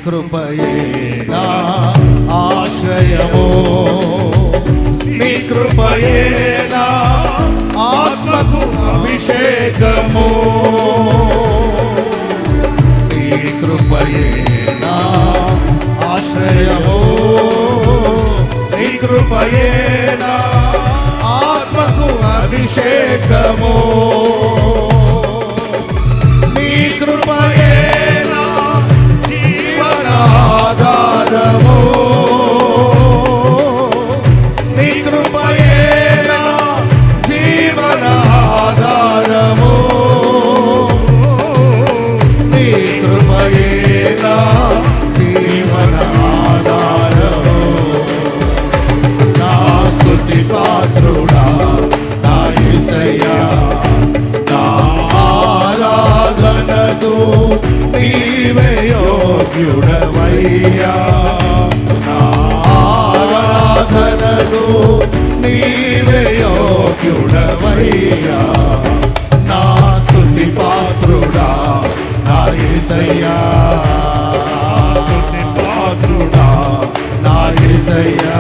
కృపయే నా ఆశ్రయము, నీ కృపయే నా ఆత్మకు అభిషేకము, నీ కృపయే నా ఆశ్రయము, నీ కృపయే నా ఆత్మకు అభిషేకము, నీ కృపయే నా జీవనాధారము, నీ కృపయే నా జీవనాధారము, నీ కృపయే నా జీవనాధారము. నా స్తుతి పాత్రుడా నా యేసయ్యా, నా ఆరాధనకు నీవే యోగ్యుడవయ్యా, నా ఆరాధనకు నీవే యోగ్యుడవయ్యా. నా స్తుతి పాత్రుడా నా యేసయ్యా, స్తుతి పాత్రుడా నా యేసయ్యా.